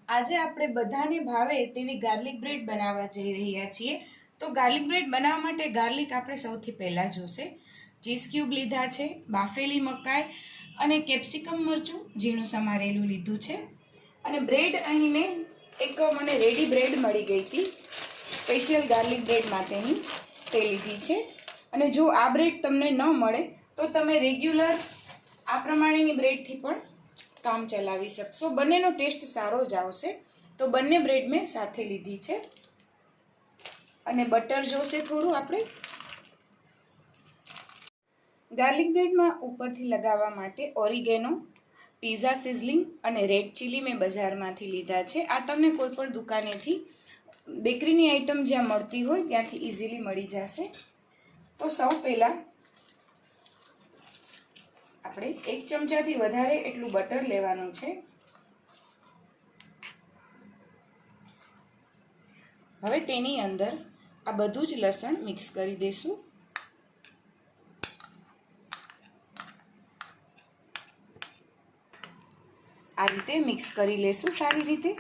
આજે આપણે બધાને ભાવે તેવી ગાર્લિક બ્રેડ બનાવવા જઈ રહ્યા છીએ. તો ગાર્લિક બ્રેડ બનાવવા માટે ગાર્લિક આપણે સૌથી પહેલાં જોશે. ચીઝ ક્યુબ લીધા છે, બાફેલી મકાઈ અને કેપ્સિકમ મરચું ઝીણું સમારેલું લીધું છે. અને બ્રેડ અહીં મને રેડી બ્રેડ મળી ગઈ હતી, સ્પેશિયલ ગાર્લિક બ્રેડ માટેની, તે લીધી છે. અને જો આ બ્રેડ તમને ન મળે તો તમે રેગ્યુલર આ પ્રમાણેની બ્રેડથી પણ કામ ચલાવી શકશો. બંનેનો ટેસ્ટ સારો જ આવશે. તો બંને બ્રેડ મેં સાથે લીધી છે. અને બટર જોશે થોડું આપણે. ગાર્લિક બ્રેડમાં ઉપરથી લગાવવા માટે ઓરિગેનો, પિઝા સિઝલિંગ અને રેડ ચીલી મેં બજારમાંથી લીધા છે. આ તમને કોઈ પણ દુકાનેથી, બેકરીની આઇટમ જ્યાં મળતી હોય ત્યાંથી ઇઝીલી મળી જશે. તો સૌ પહેલાં આપણે 1 ચમચાથી વધારે એટલું બટર લેવાનું છે. હવે તેની અંદર આ બધું જ લસણ મિક્સ કરી દઈશું. આ રીતે મિક્સ કરી લેશું સારી રીતે.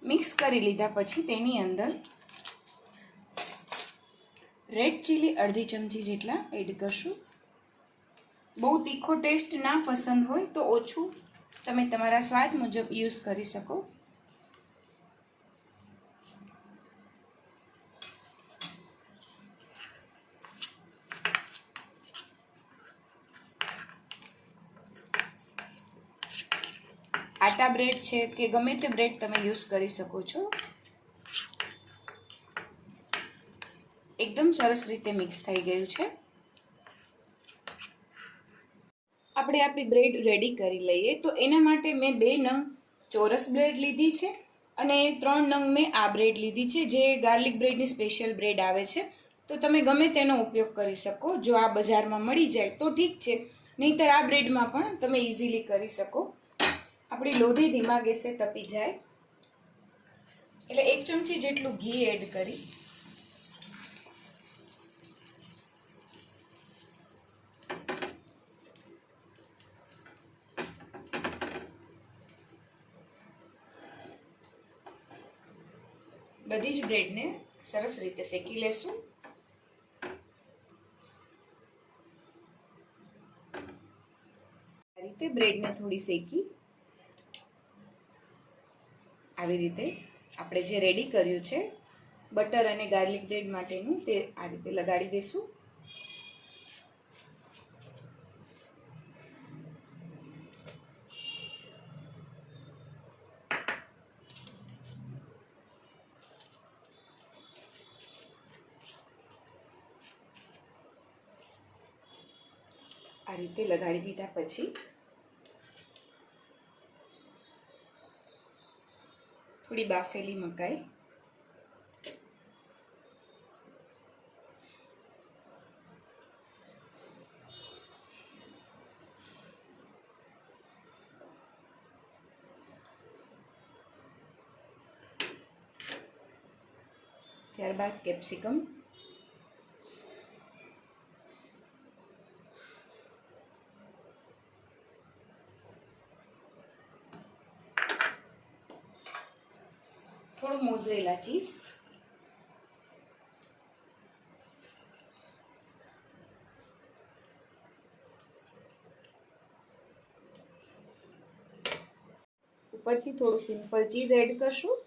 મિક્સ કરી લીધા પછી તેની અંદર રેડ ચીલી અડધી ચમચી જેટલા એડ કરશું. બહુ તીખો ટેસ્ટ ના પસંદ હોય તો ઓછું તમે તમારા સ્વાદ મુજબ યુઝ કરી શકો. આટા બ્રેડ છે કે ગમે તે બ્રેડ તમે યુઝ કરી શકો છો. એકદમ સરસ રીતે મિક્સ થઈ ગયું છે. આપણે આપણી બ્રેડ રેડી કરી લઈએ. તો એના માટે મેં 2 નંગ ચોરસ બ્રેડ લીધી છે અને 3 નંગ મેં આ બ્રેડ લીધી છે, જે ગાર્લિક બ્રેડની સ્પેશિયલ બ્રેડ આવે છે. તો તમે ગમે તેનો ઉપયોગ કરી શકો. જો આ બજારમાં મળી જાય તો ઠીક છે, નહીંતર આ બ્રેડમાં પણ તમે ઇઝીલી કરી શકો. આપણી લોઢી ધીમા ગેસે તપી જાય એટલે 1 ચમચી જેટલું ઘી એડ કરી બધી જ બ્રેડને સરસ રીતે શેકી લેશું. આ રીતે બ્રેડને થોડી શેકી આવી રીતે આપણે જે રેડી કર્યું છે બટર અને ગાર્લિક બ્રેડ માટેનું, તે આ રીતે લગાડી દઈશું. આ રીતે લગાડી દીધા પછી થોડી બાફેલી મકાઈ, ત્યારબાદ કેપ્સિકમ, થોડું મોઝરેલા ચીઝ, ઉપરથી થોડું સિમ્પલ ચીઝ એડ કરશું.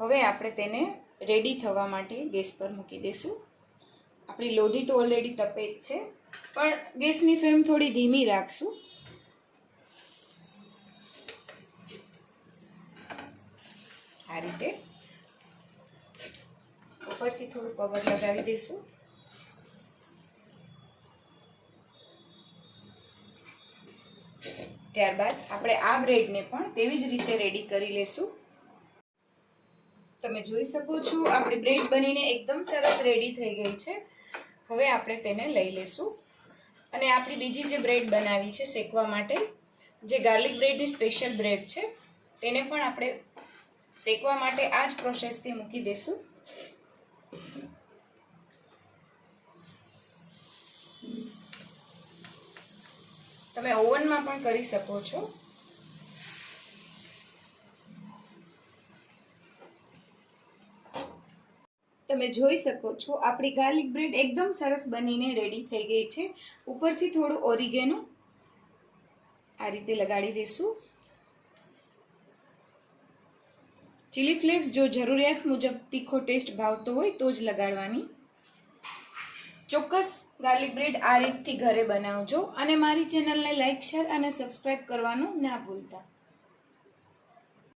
હવે આપણે તેને રેડી થવા માટે ગેસ પર મૂકી દઈશું. આપણી લોઢી તો ઓલરેડી તપે જ છે, પણ ગેસની ફ્લેમ થોડી ધીમી રાખશું. આ રીતે ઉપરથી થોડું કવર લગાવી દઈશું. ત્યારબાદ આપણે આ બ્રેડને પણ તેવી જ રીતે રેડી કરી લેશું. તમે જોઈ શકો છો આપણી બ્રેડ બનીને એકદમ સરસ રેડી થઈ ગઈ છે. હવે આપણે તેને લઈ લેશું અને આપણી બીજી જે બ્રેડ બનાવી છે શેકવા માટે, જે ગાર્લિક બ્રેડની સ્પેશિયલ બ્રેડ છે, તેને પણ આપણે શેકવા માટે આ જ પ્રોસેસથી મૂકી દઈશું. તમે ઓવનમાં પણ કરી શકો છો. તમે જોઈ શકો છો આપણી ગાર્લિક બ્રેડ એકદમ સરસ બનીને રેડી થઈ ગઈ છે. ઉપરથી થોડું ઓરિગેનો આ રીતે લગાડી દઈશું. ચીલી ફ્લેક્સ જો જરૂરિયાત મુજબ તીખો ટેસ્ટ ભાવતો હોય તો જ લગાડવાની. ચોક્કસ ગાર્લિક બ્રેડ આ રીતથી ઘરે બનાવજો અને મારી ચેનલને લાઈક, શેર અને સબસ્ક્રાઈબ કરવાનું ના ભૂલતા.